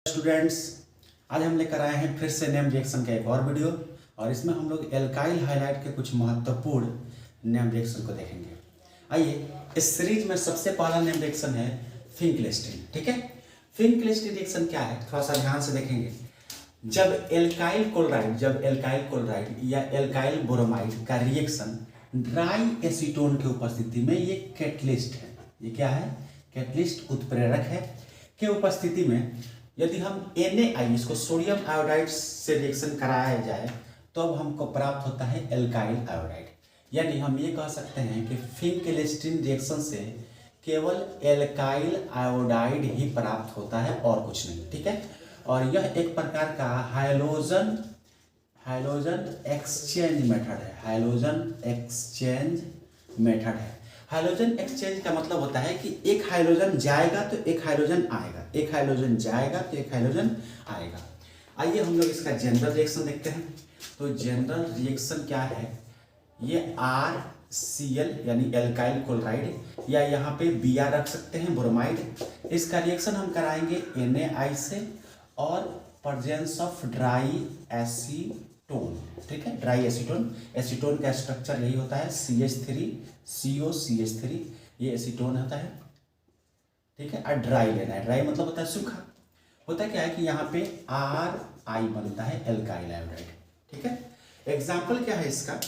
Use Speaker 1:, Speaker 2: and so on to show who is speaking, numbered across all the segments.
Speaker 1: Students, आज हम लेकर आए हैं फिर से नेम रिएक्शन का एक और वीडियो और इसमें हम लोग एल्काइल हाइलाइट के कुछ महत्वपूर्ण नेम रिएक्शन को देखेंगे। आइए, इस सीरीज में सबसे पहला नेम रिएक्शन है फिंकलेस्टीन। ठीक है, फिंकलेस्टीन रिएक्शन क्या है थोड़ा सा ध्यान से देखेंगे। जब एल्काइल क्लोराइड या एल्काइल ब्रोमाइड का रिएक्शन ड्राई एसीटोन की उपस्थिति में, ये कैटलिस्ट है, ये क्या है, कैटलिस्ट उत्प्रेरक है, के उपस्थिति में यदि हम Na, इसको सोडियम आयोडाइड से रिएक्शन कराया जाए तो अब हमको प्राप्त होता है एल्काइल आयोडाइड। यानी हम ये कह सकते हैं कि फिंकलेस्टीन रिएक्शन से केवल एल्काइल आयोडाइड ही प्राप्त होता है और कुछ नहीं। ठीक है, और यह एक प्रकार का हाइलोजन एक्सचेंज मेथड है। हाइलोजन एक्सचेंज मेथड है। हाइड्रोजन एक्सचेंज का मतलब होता है कि एक हाइड्रोजन जाएगा तो एक हाइड्रोजन आएगा, एक हाइड्रोजन जाएगा तो एक हाइड्रोजन आएगा। आइए हम लोग इसका जनरल रिएक्शन देखते हैं। तो जनरल रिएक्शन क्या है, ये RCl यानी एल्काइल क्लोराइड या यहाँ पे Br रख सकते हैं, ब्रोमाइड। इसका रिएक्शन हम कराएंगे Na से और प्रेजेंस ऑफ ड्राई एसीटोन। ठीक है, ड्राई एसीटोन, एसीटोन का स्ट्रक्चर यही होता है CH3COCH3, ये एसीटोन होता है। ठीक है, और ड्राई लेना है, ड्राई मतलब होता है सूखा। होता क्या है कि यहाँ पे RI बनता है एल्काइल आयोडाइड। ठीक है, एग्जाम्पल क्या है इसका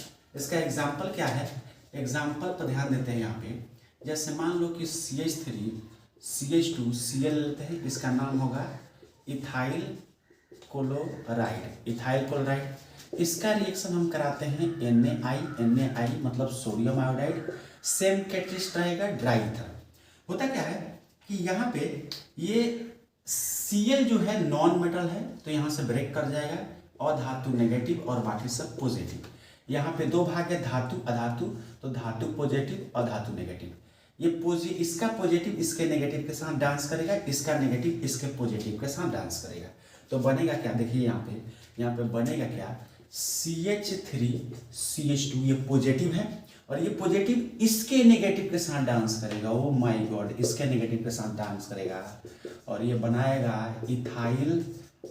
Speaker 1: एग्जाम्पल क्या है, एग्जाम्पल पर ध्यान देते हैं। यहाँ पे जैसे मान लो कि CH2CH2Cl लेते हैं, इसका नाम होगा इथाइल क्लोराइड। इसका रिएक्शन हम कराते हैं Na मतलब सोडियम आयोडाइड, सेम कैटलिस्ट रहेगा ड्राई ईथर। होता क्या है कि यहाँ पे ये Cl जो है नॉन मेटल है तो यहाँ से ब्रेक कर जाएगा, और धातु नेगेटिव और बाकी सब पॉजिटिव। यहाँ पे दो भाग है, धातु अधातु, तो धातु पॉजिटिव और धातु नेगेटिव। ये इसका पॉजिटिव इसके नेगेटिव के साथ डांस करेगा, इसका नेगेटिव इसके पॉजिटिव के साथ डांस करेगा। तो बनेगा क्या, देखिए यहाँ पे बनेगा क्या, CH3CH2 ये पॉजिटिव है और ये पॉजिटिव इसके नेगेटिव के साथ डांस करेगा। ओ माय गॉड, इसके नेगेटिव के साथ डांस करेगा और ये बनाएगा इथाइल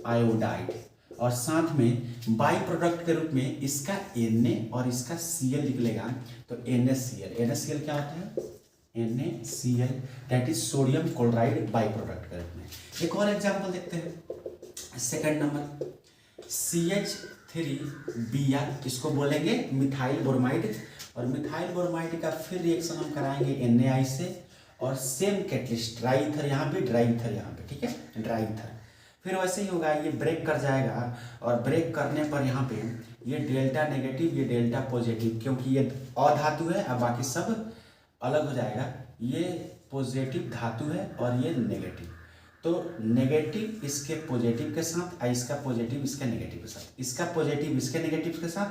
Speaker 1: आयोडाइड, और साथ में बाई प्रोडक्ट के रूप में इसका Na और इसका Cl निकलेगा। तो NaCl क्या होता है, NaCl that is sodium chloride by product के रूप में। एक और एग्जांपल देखते हैं, सेकंड नंबर CH3Br, इसको बोलेंगे मिथाइल ब्रोमाइड, और मिथाइल ब्रोमाइड का फिर रिएक्शन हम कराएंगे Na से और सेम कैटलिस्ट ड्राई ईथर यहाँ पे, ड्राई ईथर यहाँ पे। ठीक है, ड्राई ईथर फिर वैसे ही होगा, ये ब्रेक कर जाएगा और ब्रेक करने पर यहाँ पे ये डेल्टा नेगेटिव ये डेल्टा पॉजिटिव, क्योंकि ये अधातु है और बाकी सब अलग हो जाएगा। ये पॉजिटिव धातु है और ये नेगेटिव, तो नेगेटिव इसके पॉजिटिव के साथ, इसका पॉजिटिव इसके नेगेटिव के साथ, इसका पॉजिटिव इसके नेगेटिव के साथ,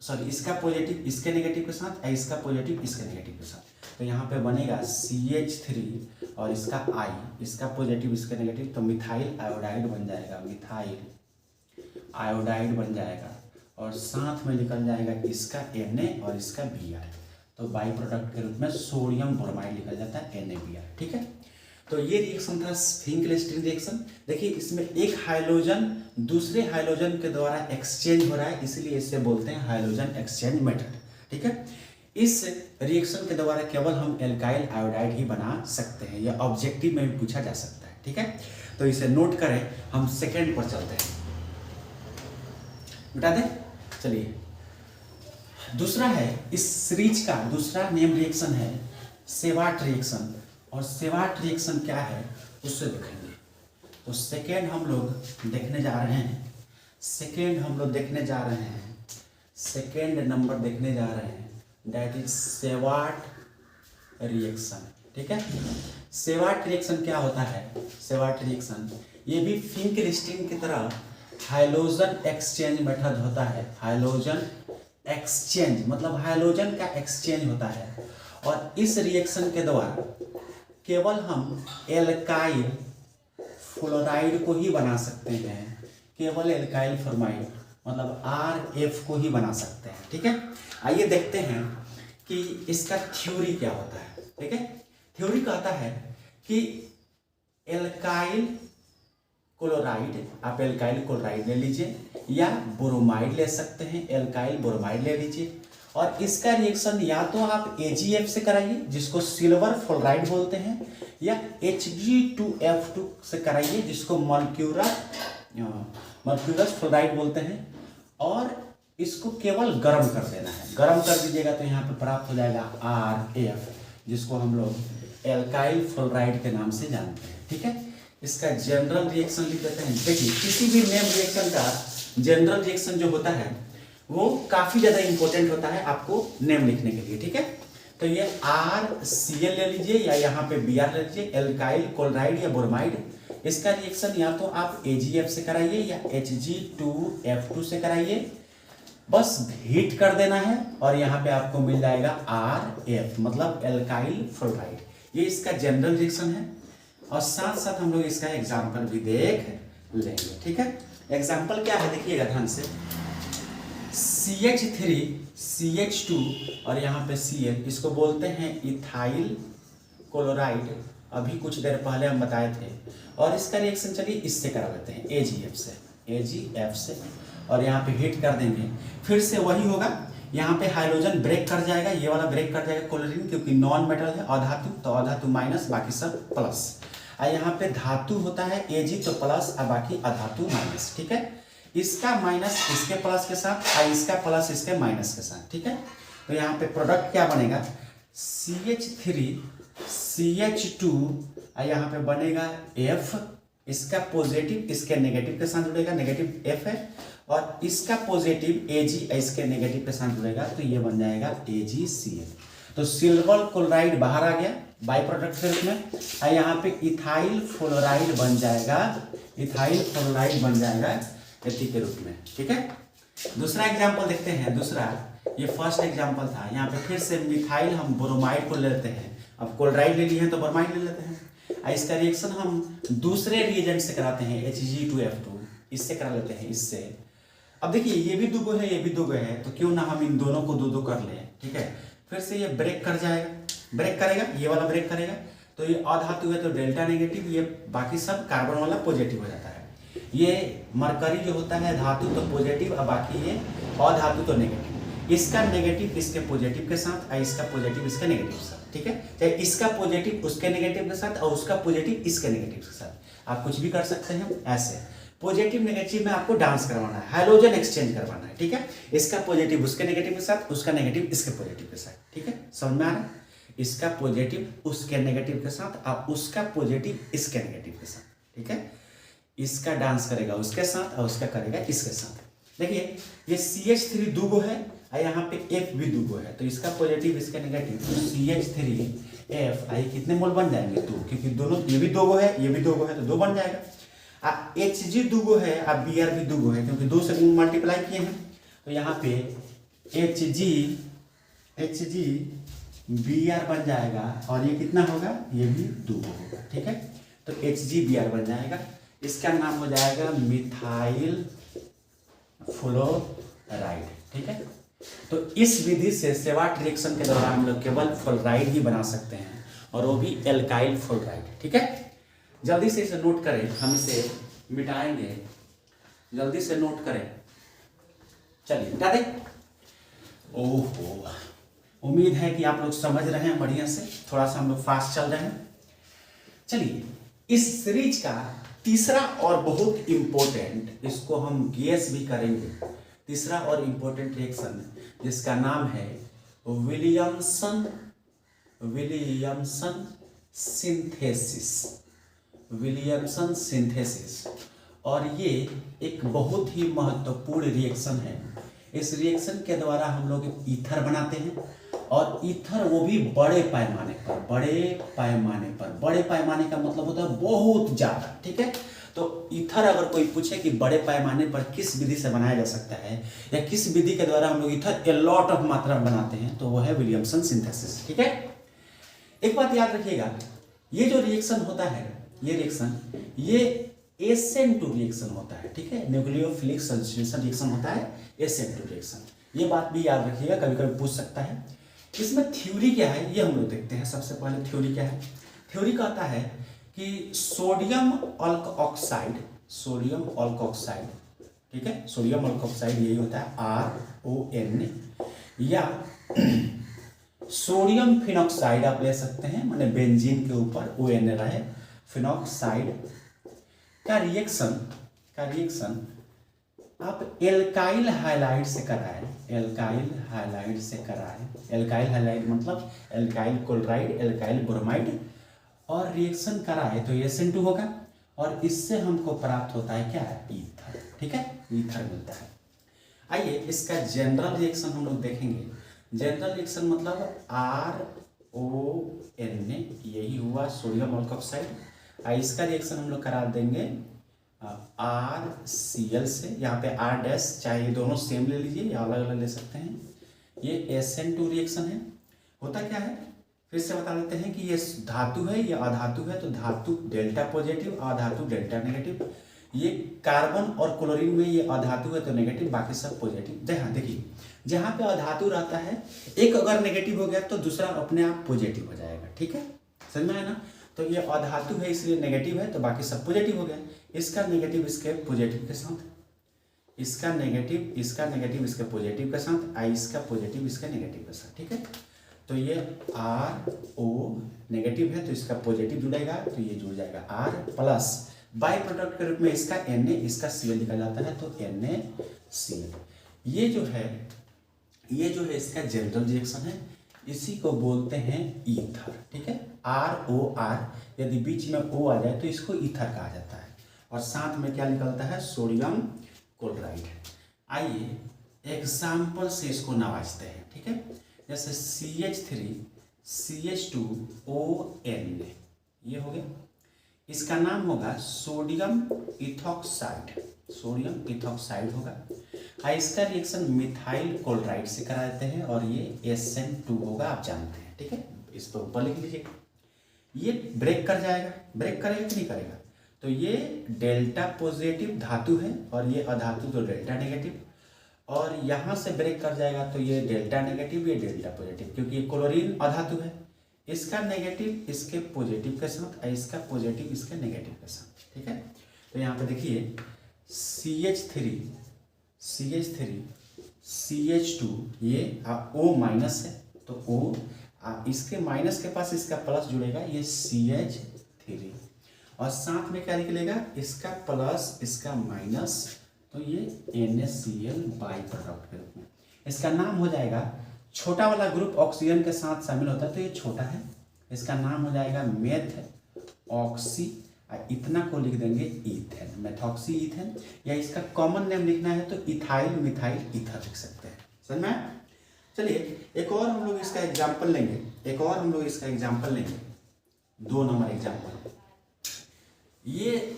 Speaker 1: सॉरी इसका पॉजिटिव इसके नेगेटिव के साथ, इसका पॉजिटिव इसके नेगेटिव के साथ। तो यहाँ पे बनेगा CH3 और इसका I, इसका पॉजिटिव इसका नेगेटिव, तो मिथाइल आयोडाइड बन जाएगा, मिथाइल आयोडाइड बन जाएगा, और साथ में निकल जाएगा इसका Na और इसका Br। तो बाई प्रोडक्ट के रूप में सोडियम ब्रोमाइड निकल जाता है NaBr। ठीक है, तो ये रिएक्शन था फिंकलेस्टीन रिएक्शन। देखिए इसमें एक हाइड्रोजन दूसरे हाइड्रोजन के द्वारा एक्सचेंज हो रहा है, इसलिए इसे बोलते हैं हाइड्रोजन एक्सचेंज मेथड। ठीक है, इस रिएक्शन के द्वारा केवल हम एल्काइल आयोडाइड ही बना सकते हैं, यह ऑब्जेक्टिव में भी पूछा जा सकता है। ठीक है, तो इसे नोट करें। हम सेकेंड पर चलते हैं, बता दें। चलिए, दूसरा है इस सीरीज का दूसरा नेम रिएक्शन है सेवाट रिएक्शन, और सेवाट रिएक्शन क्या है उससे देखेंगे। तो सेकेंड हम लोग देखने जा रहे हैं, सेकेंड नंबर देखने जा रहे हैं, दैट इज सेवाट रिएक्शन। ठीक है, सेवाट रिएक्शन क्या होता है, सेवाट रिएक्शन ये भी फिंकलेस्टीन की तरह हाइड्रोजन एक्सचेंज मेथड होता है। हाइड्रोजन एक्सचेंज मतलब हाइड्रोजन का एक्सचेंज होता है, और इस रिएक्शन के द्वारा केवल हम एल्काइल फ्लोराइड को ही बना सकते हैं, केवल एल्काइल फ्लोराइड मतलब RF को ही बना सकते हैं। ठीक है, आइए देखते हैं कि इसका थ्योरी क्या होता है। ठीक है, थ्योरी कहता है कि एल्काइल क्लोराइड, आप एल्काइल क्लोराइड ले लीजिए या ब्रोमाइड ले सकते हैं, एल्काइल ब्रोमाइड ले लीजिए। और इसका रिएक्शन या तो आप AgF से कराइए जिसको सिल्वर फ्लोराइड बोलते हैं, या Hg2F2 से कराइए जिसको मर्क्यूरस फ्लोराइड बोलते हैं। और इसको केवल गर्म कर देना है, गर्म कर दीजिएगा तो यहाँ पे प्राप्त हो जाएगा RF, जिसको हम लोग एल्काइल फ्लोराइड के नाम से जानते हैं। ठीक है, इसका जनरल रिएक्शन लिख देते हैं। देखिए किसी भी नेम रिएक्शन का जनरल रिएक्शन जो होता है वो काफी ज्यादा इंपॉर्टेंट होता है आपको नेम लिखने के लिए। ठीक है, तो ये RCl ले लीजिए या यहाँ पे Br ले लीजिए, एल्काइल क्लोराइड या ब्रोमाइड। इसका रिएक्शन या तो आप AgF से कराइए या Hg2F2 से कराइए, बस हीट कर देना है और यहाँ पे आपको मिल जाएगा RF, मतलब एल्काइल फ्लोराइड। ये इसका जनरल रिएक्शन है और साथ साथ हम लोग इसका एग्जाम्पल भी देख लेंगे। ठीक है, एग्जाम्पल क्या है देखिएगा ध्यान से। CH3 CH2 और यहाँ पे Cl, इसको बोलते हैं इथाइल क्लोराइड। अभी कुछ देर पहले हम बताए थे। और इसका रिएक्शन चलिए इससे करा लेते हैं, AgF से और यहाँ पे हीट कर देंगे। फिर से वही होगा, यहाँ पे हाइड्रोजन ब्रेक कर जाएगा, ये वाला ब्रेक कर जाएगा क्लोरीन, क्योंकि नॉन मेटल है, अधातु, तो अधातु माइनस, बाकी सब प्लस। और यहाँ पे धातु होता है Ag, तो प्लस और बाकी अधातु माइनस। ठीक है, इसका माइनस इसके प्लस के साथ और इसका प्लस इसके माइनस के साथ। ठीक है, तो यहाँ पे प्रोडक्ट क्या बनेगा, CH3 CH2 और यहाँ पे बनेगा F, इसका पॉजिटिव इसके नेगेटिव के साथ जुड़ेगा, नेगेटिव F है, और इसका पॉजिटिव Ag इसके नेगेटिव के साथ जुड़ेगा, तो ये बन जाएगा AgCl। तो सिल्वर क्लोराइड बाहर आ गया बाई प्रोडक्ट के रूप में, और यहाँ पे इथाइल फ्लोराइड बन जाएगा, इथाइल फ्लोराइड बन जाएगा एथी के रूप में। ठीक है, दूसरा एग्जाम्पल देखते हैं। दूसरा, ये फर्स्ट एग्जाम्पल था, यहाँ पे फिर से मिथाइल हम ब्रोमाइड को लेते हैं। अब क्लोराइड ले लिए हैं तो ब्रोमाइड ले लेते हैं। इसका रिएक्शन हम दूसरे रिएजेंट से कराते हैं, Hg2F2, इससे करा लेते हैं इससे। अब देखिए ये भी दुगो है, ये भी दुगो है, तो क्यों ना हम इन दोनों को दो दो कर लें। ठीक है, फिर से ये ब्रेक कर जाएगा, ब्रेक करेगा, ये वाला ब्रेक करेगा, तो ये अधातु है तो डेल्टा नेगेटिव, ये बाकी सब कार्बन वाला पॉजिटिव हो जाता है। ये मरकरी जो होता है धातु तो पॉजिटिव और बाकी ये अधातु तो नेगेटिव। इसका नेगेटिव इसके पॉजिटिव के साथ और इसका पॉजिटिव इसके नेगेटिव के साथ। ठीक है, चाहे इसका पॉजिटिव उसके नेगेटिव के साथ और उसका पॉजिटिव इसके नेगेटिव के साथ, आप कुछ भी कर सकते हैं ऐसे। पॉजिटिव नेगेटिव में आपको डांस करवाना है, हाइड्रोजन एक्सचेंज करवाना है। ठीक है, इसका पॉजिटिव उसके नेगेटिव के साथ, उसका नेगेटिव इसके पॉजिटिव के साथ। ठीक है, समझ में आ रहा है, इसका पॉजिटिव उसके नेगेटिव के साथ और उसका पॉजिटिव इसके नेगेटिव के साथ। ठीक है, इसका डांस करेगा उसके साथ और उसका करेगा इसके साथ। देखिए ये CH3 दुगो है और यहाँ पे F भी दुगो है, तो इसका पॉजिटिव इसका नेगेटिव, तो CH3F आई कितने मोल बन जाएंगे, 2, क्योंकि दोनों ये भी दोगो है ये भी दोगो है तो 2 बन जाएगा। Hg दुगो है और Br भी दुगो है, क्योंकि 2 से मल्टीप्लाई किए हैं, तो यहाँ पे Hg Br बन जाएगा और ये कितना होगा, ये भी दुगो होगा। ठीक है, तो Hg Br बन जाएगा, इसका नाम हो जाएगा मिथाइल फ्लोराइड। ठीक है, तो इस विधि से सेवाट रिएक्शन के दौरान हम लोग केवल फ्लोराइड ही बना सकते हैं और वो भी एल्काइल फ्लोराइड। ठीक है, जल्दी से इसे नोट करें, हम इसे मिटाएंगे, जल्दी से नोट करें। चलिए मिटा दें। ओहो, उम्मीद है कि आप लोग समझ रहे हैं बढ़िया से, थोड़ा सा हम लोग फास्ट चल रहे हैं। चलिए इस सीरीज का तीसरा और बहुत इंपॉर्टेंट, इसको हम गेस भी करेंगे, तीसरा और इंपॉर्टेंट रिएक्शन जिसका नाम है विलियमसन सिंथेसिस, विलियमसन सिंथेसिस। और ये एक बहुत ही महत्वपूर्ण रिएक्शन है। इस रिएक्शन के द्वारा हम लोग ईथर बनाते हैं, और ईथर वो भी बड़े पैमाने पर, बड़े पैमाने का मतलब होता है बहुत ज्यादा। ठीक है, तो ईथर अगर कोई पूछे कि बड़े पैमाने पर किस विधि से बनाया जा सकता है या किस विधि के द्वारा हम लोग ईथर ए लॉट ऑफ मात्रा में बनाते हैं, तो वो है विलियमसन सिंथेसिस। ठीक है, एक बात याद रखिएगा, ये जो रिएक्शन होता है, ये रिएक्शन ये SN2 रिएक्शन होता है। ठीक है, न्यूक्लियोफिलिक सब्स्टिट्यूशन रिएक्शन होता है, SN2 रिएक्शन। ये बात भी याद रखिएगा, कभी कभी पूछ सकता है। इसमें थ्योरी क्या है ये हम लोग देखते हैं। सबसे पहले थ्योरी क्या है, थ्योरी कहता है कि सोडियम सोडियम अल्कोक्साइड, ठीक है, सोडियम अल्कोक्साइड यही होता है RON, या सोडियम फिनॉक्साइड आप ले सकते हैं, माने बेंजीन के ऊपर ON रहे, फिनॉक्साइड का रिएक्शन आप एल्काइल हाइलाइड से कराएं, एल्काइल हाइलाइड मतलब एल्काइल क्लोराइड, एल्काइल ब्रोमाइड, और रिएक्शन कराए तो SN2 होगा, और इससे हमको प्राप्त होता है क्या है, ईथर, ठीक है, ईथर मिलता है। आइए इसका जनरल रिएक्शन हम लोग देखेंगे। जनरल रिएक्शन मतलब RON, यही हुआ सोडियम अल्कोक्साइड। इसका रिएक्शन हम लोग करा देंगे RCl से, यहाँ पे R' चाहे ये दोनों सेम ले लीजिए या अलग अलग ले सकते हैं। ये SN2 रिएक्शन है। होता क्या है, फिर से बता देते हैं कि ये धातु है, ये अधातु है, तो धातु डेल्टा पॉजिटिव, अधातु डेल्टा नेगेटिव। ये कार्बन और क्लोरीन में ये अधातु है तो नेगेटिव, बाकी सब पॉजिटिव। देखिए जहाँ पे अधातु रहता है, एक अगर नेगेटिव हो गया तो दूसरा अपने आप पॉजिटिव हो जाएगा, ठीक है, समझ में आया ना। तो ये अधातु है इसलिए नेगेटिव है, तो बाकी सब पॉजिटिव हो गया। इसका नेगेटिव इसके पॉजिटिव के साथ, इसका नेगेटिव इसके पॉजिटिव के साथ, इसका पॉजिटिव इसके नेगेटिव के साथ, ठीक है। तो ये RO नेगेटिव है तो इसका पॉजिटिव जुड़ेगा, तो ये जुड़ जाएगा R प्लस बाई प्रोडक्ट के रूप में इसका Na, इसका Cl निकल जाता है, तो NaCl। ये जो है इसका जनरल रिएक्शन है, इसी को बोलते हैं ईथर, ठीक है। ROR, यदि बीच में O आ जाए तो इसको ईथर कहा जाता है, और साथ में क्या निकलता है, सोडियम क्लोराइड। आइए एग्जाम्पल से इसको नवाजते हैं, ठीक है। जैसे CH3 CH2ON, ये हो गया, इसका नाम होगा सोडियम इथॉक्साइड होगा। इसका रिएक्शन मिथाइल क्लोराइड से करा देते हैं, और ये SN2 होगा, आप जानते हैं, ठीक है। इस पर ऊपर लिख लीजिए। ये ब्रेक कर जाएगा, ब्रेक करेगा कि नहीं करेगा, तो ये डेल्टा पॉजिटिव धातु है, और ये अधातु तो डेल्टा नेगेटिव, और यहाँ से ब्रेक कर जाएगा तो ये डेल्टा नेगेटिव, ये डेल्टा पॉजिटिव, क्योंकि ये क्लोरीन अधातु है। इसका नेगेटिव इसके पॉजिटिव के साथ, इसका पॉजिटिव इसके नेगेटिव के साथ, ठीक है। तो यहाँ पे देखिए CH3 CH2, ये O माइनस है, तो O इसके माइनस के पास इसका प्लस जुड़ेगा, ये CH3, और साथ में क्या निकलेगा, इसका प्लस इसका माइनस, तो ये NaCl बाई प्रोडक्ट के रूप में। इसका नाम हो जाएगा, छोटा वाला ग्रुप ऑक्सीजन के साथ शामिल होता है तो ये छोटा है, इसका नाम हो जाएगा मेथ ऑक्सी, इतना को लिख देंगे ईथेन, मेथॉक्सी ईथेन, या इसका कॉमन नेम लिखना है तो इथाइल मिथाइल ईथर लिख सकते हैं, समझ में। चलिए एक और हम लोग इसका एग्जाम्पल लेंगे, 2 नंबर एग्जाम्पल। ये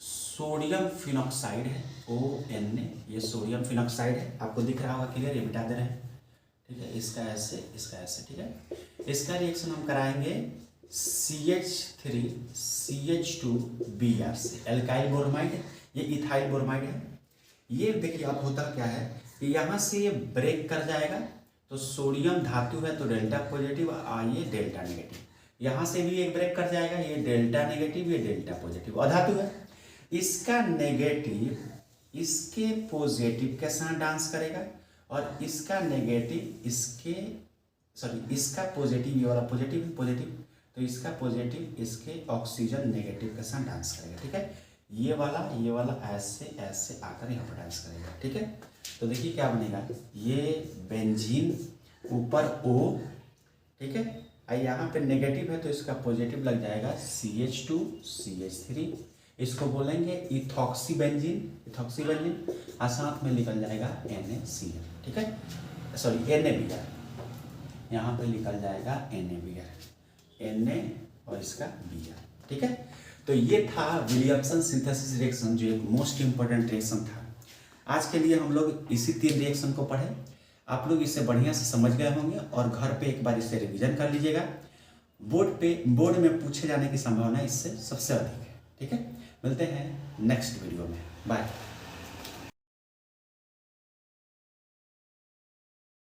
Speaker 1: सोडियम फिनॉक्साइड है, ON, ये सोडियम फिनॉक्साइड है, आपको दिख रहा होगा क्लियर, ये मिटा दे रहे हैं, ठीक है। इसका ऐसे, ठीक है। इसका रिएक्शन हम कराएंगे CH3 CH2Br से, एल्काइल ब्रोमाइड, ये इथाइल ब्रोमाइड है। ये देखिए अब होता क्या है कि यहाँ से ये ब्रेक कर जाएगा, तो सोडियम धातु है तो डेल्टा पॉजिटिव, ये डेल्टा नेगेटिव। यहाँ से भी एक ब्रेक कर जाएगा, ये डेल्टा नेगेटिव, ये डेल्टा पॉजिटिव, अधातु है। इसका नेगेटिव इसके पॉजिटिव के साथ डांस करेगा, और इसका नेगेटिव इसका पॉजिटिव, ये वाला पॉजिटिव, तो इसका पॉजिटिव इसके ऑक्सीजन नेगेटिव के साथ डांस करेगा, ठीक है। ये वाला ऐसे आकर यहाँ पर डांस करेगा, ठीक है। तो देखिए क्या बनेगा, ये बेंजीन ऊपर O, ठीक है, यहाँ पे नेगेटिव है तो इसका पॉजिटिव लग जाएगा CH2 CH3, इसको बोलेंगे इथॉक्सी बेंजीन, और साथ में निकल जाएगा NaCl, ठीक है, सॉरी NaBr, यहाँ पे निकल जाएगा NaBr, Na और इसका Br, ठीक है। तो ये था विलियमसन सिंथेसिस रिएक्शन, जो एक मोस्ट इंपॉर्टेंट रिएक्शन था। आज के लिए हम लोग इसी 3 रिएक्शन को पढ़े। आप लोग इसे बढ़िया से समझ गए होंगे, और घर पे एक बार इसे रिवीजन कर लीजिएगा। बोर्ड में पूछे जाने की संभावना इससे सबसे अधिक है, ठीक है। मिलते हैं नेक्स्ट वीडियो में, बाय।